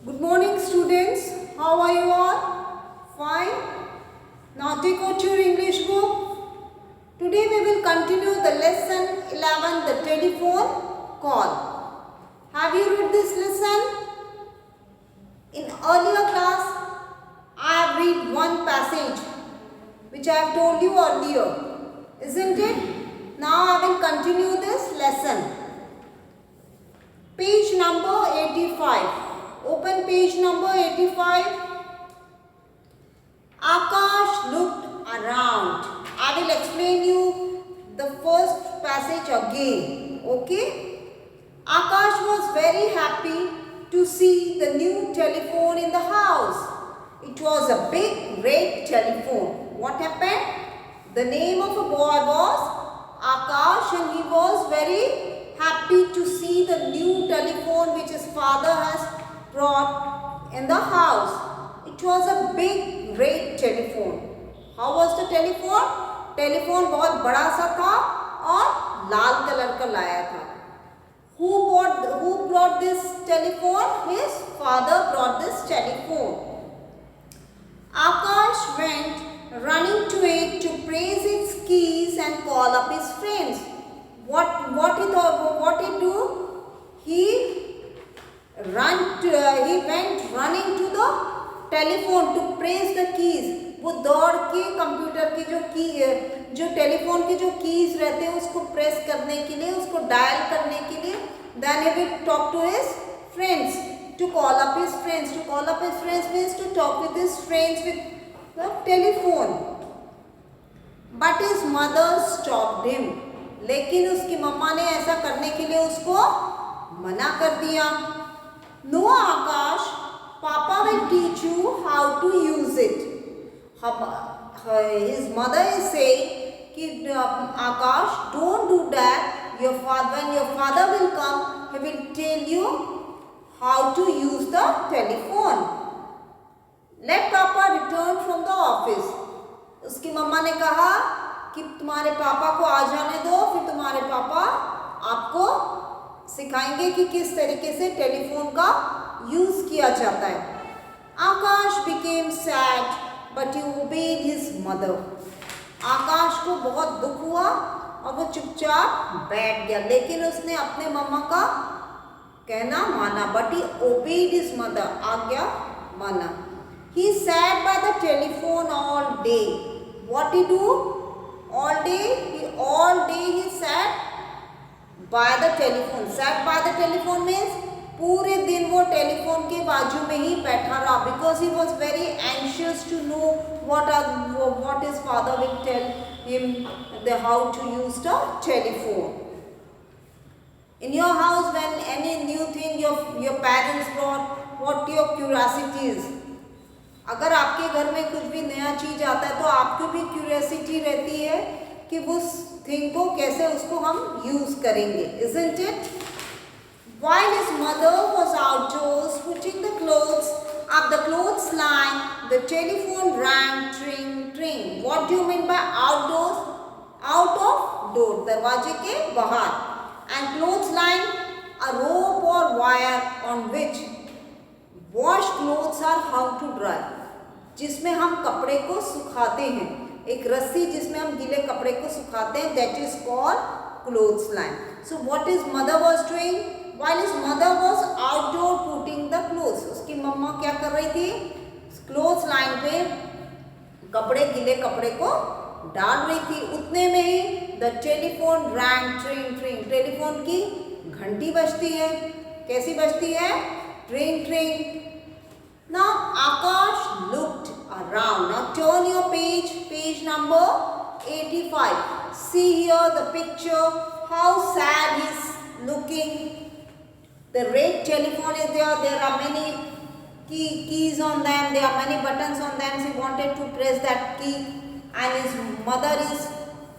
Good morning, students. How are you all? Fine. Now take out your English book. Today we will continue the lesson 11, the telephone call. Have you read this lesson? In earlier class, I have read one passage which I have told you earlier. Isn't it? Now I will continue this lesson. Page number 85. Open page number 85. Akash looked around. I will explain you the first passage again. Okay? Akash was very happy to see the new telephone in the house. It was a big red telephone. What happened? The name of a boy was Akash and he was very happy to see the new telephone which his father has brought in the house. It was a big red telephone. How was the telephone? Telephone बहुत बड़ा सा था और लाल colour का लाया था. Who brought this telephone? His father brought this telephone. Akash went running to it to press its keys and call up his friends. What he do? He went running to the telephone to press the keys. वो दौड़ के computer की जो telephone की जो keys रहते हैं उसको प्रेस करने के लिए, उसको डायल करने के लिए, then he will talk to his friends, to call up his friends. To call up his friends means to talk with his friends with the telephone. But his mother stopped him. लेकिन उसकी मम्मा ने ऐसा करने के लिए उसको मना कर दिया. No, Akash, Papa will teach you how to use it. His mother is saying, Akash, don't do that. When your father will come, he will tell you how to use the telephone. Let Papa return from the office. उसकी मम्मा ने कहा कि तुम्हारे पापा को आ जाने दो, फिर तुम्हारे पापा आपको सिखाएंगे कि किस तरीके से टेलीफोन का यूज किया जाता है. आकाश became sad, but he obeyed his mother. आकाश को बहुत दुख हुआ और वो चुपचाप बैठ गया, लेकिन उसने अपने मम्मा का कहना माना. But he obeyed his mother. आज्ञा माना. He sat by the telephone all day. What he do? All day he sat by the telephone. Sat by the telephone means पूरे दिन वो टेलीफोन के बाजू में ही बैठा रहा, because he was very anxious to know what his father will tell him how to use the telephone. In your house, when any new thing your parents brought, what your curiosity is? अगर आपके घर में कुछ भी नया चीज आता है तो आपको भी क्यूरियोसिटी रहती है कि उस थिंग को कैसे उसको हम यूज करेंगे. Isn't it? While his mother was outdoors putting the clothes up the clothes line, the telephone rang, tring, tring. What do you mean by outdoors? Out of door, दरवाजे के बाहर. And clothes line, a rope or wire on which washed clothes are hung to dry. जिसमें हम कपड़े को सुखाते हैं, एक रस्सी जिसमें हम गीले कपड़े को सुखाते हैं, that is called clothes line. So what his mother was doing? While his mother was outdoor putting the clothes, उसकी मम्मा क्या कर रही थी? क्लोथ्स लाइन पे कपड़े, गीले कपड़े को डाल रही थी. उतने में ही द टेलीफोन रैंग, ट्रिंग ट्रिंग. टेलीफोन की घंटी बजती है. कैसी बजती है? ट्रिंग ट्रिंग. Now Akash looked around. Now turn your page number 85. See here the picture, how sad he is looking. The red telephone is there. There are many keys on them. There are many buttons on them. He wanted to press that key, and his mother is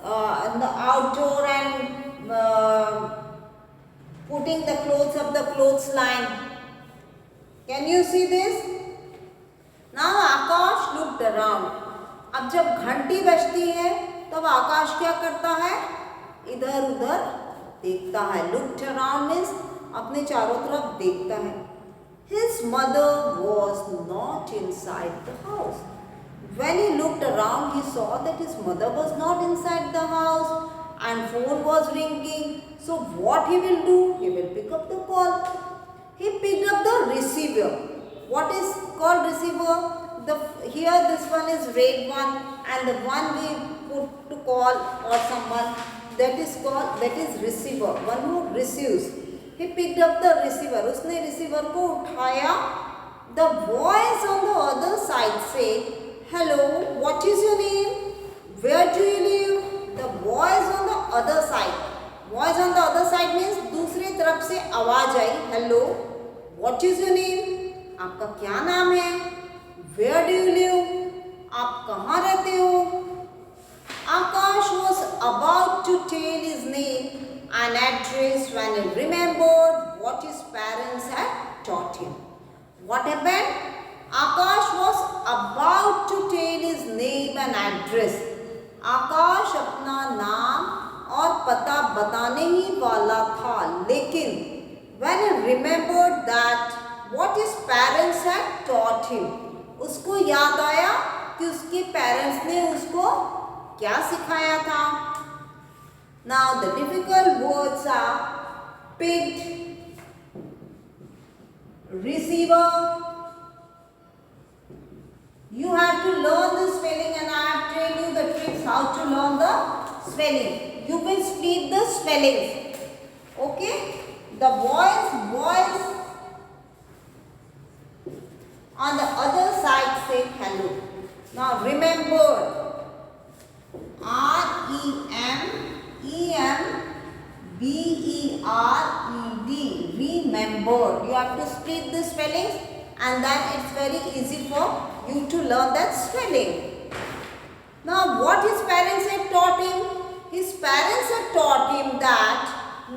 in the outdoor and putting the clothes up the clothes line. Can you see this? Now Akash looked around. अब जब घंटी बजती है तब आकाश क्या करता है? इधर उधर देखता है. Looked around means अपने चारों तरफ देखता है. His mother was not inside the house. When he looked around, he saw that his mother was not inside the house and phone was ringing. So what he will do? He will pick up the call. He picked up the receiver. What is called receiver? Here this one is red one, and the one we put to call or someone, that is receiver, one who receives. He picked up the receiver. उसने receiver को उठाया. The voice on the other side said, "Hello, what is your name? Where do you live?" The voice on the other side. Voice on the other side means दूसरी तरफ से आवाज आई. Hello, what is your name? आपका क्या नाम है? Where do you live? आप कहाँ रहते हो? Akash was about to tell his name and address when he remembered what his parents had taught him. What happened? Akash was about to tell his name and address. आकाश अपना नाम और पता बताने ही वाला था, लेकिन when he remembered that what his parents had taught him, उसको याद आया कि उसके पेरेंट्स ने उसको क्या सिखाया था. Now the difficult words are picked, receiver. You have to learn the spelling, and I have told you the tricks how to learn the spelling. You will split the spellings. Okay? The voice on the other side say hello. Now remember. R-E-M-E-M-B-E-R-E-D. Remembered. You have to split the spellings, and then it's very easy for you to learn that spelling. Now what his parents had taught him? His parents had taught him that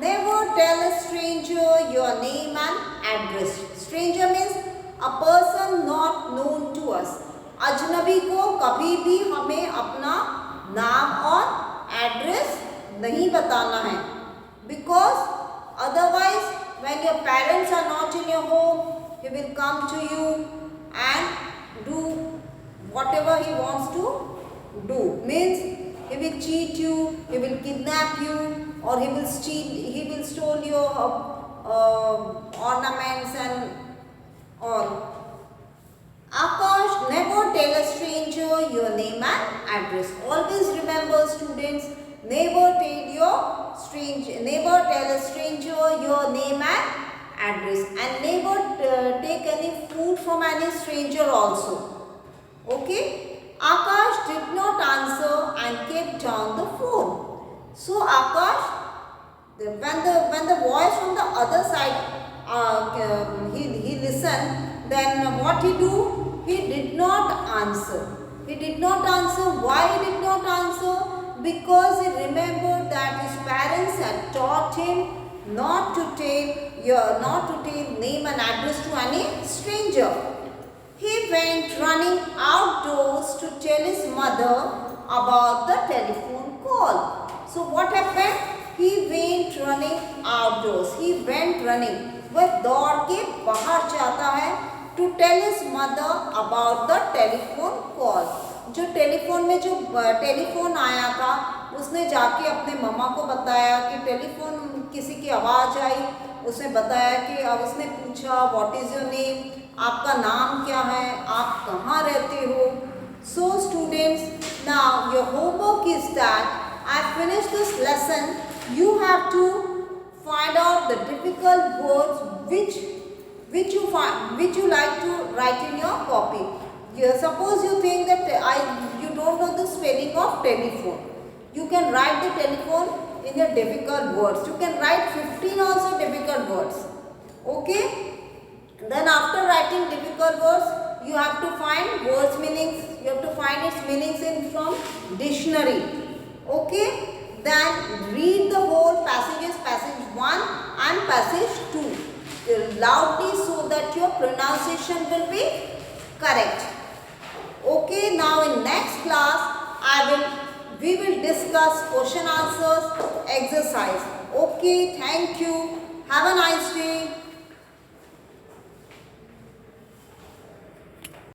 never tell a stranger your name and address. Stranger means a person not known to us. अजनबी को कभी भी हमें अपना नाम और address नहीं बताना है, because otherwise when your parents are not in your home, he will come to you and do whatever he wants to do. Means he will cheat you, he will kidnap you, or he will steal your ornaments and all. Akash, never tell a stranger your name and address. Always remember, students, never tell a stranger your name and address, and never take any food from any stranger also. Okay? Akash did not answer and kept down the phone. So Akash, when the voice from the other side, he listened. Then what he do? He did not answer. He did not answer. Why he did not answer? Because he remembered that his parents had taught him not to take name and address to any stranger. He went running outdoors to tell his mother about the telephone call. So what happened? He went running outdoors. He went running. वह दौड़ के बाहर जाता है to tell his mother about the telephone call. जो telephone में जो telephone आया था, उसने जाके अपने मम्मा को बताया कि टेलीफोन किसी की आवाज़ आई. उसने बताया कि अब उसने पूछा व्हाट इज़ योर नेम, आपका नाम क्या है, आप कहाँ रहते हो. So students, now your homework is that I finished this lesson. You have to find out the difficult words which you like to write in your copy. Suppose you think that you don't know the spelling of telephone. You can write the telephone in your difficult words. You can write 15 also difficult words. Okay? Then after writing difficult words, you have to find words meanings. You have to find its meanings from dictionary. Okay? Then read the whole passages, passage 1 and passage 2 loudly so that your pronunciation will be correct. Okay, now in next class we will discuss question answers exercise. Okay, thank you. Have a nice day.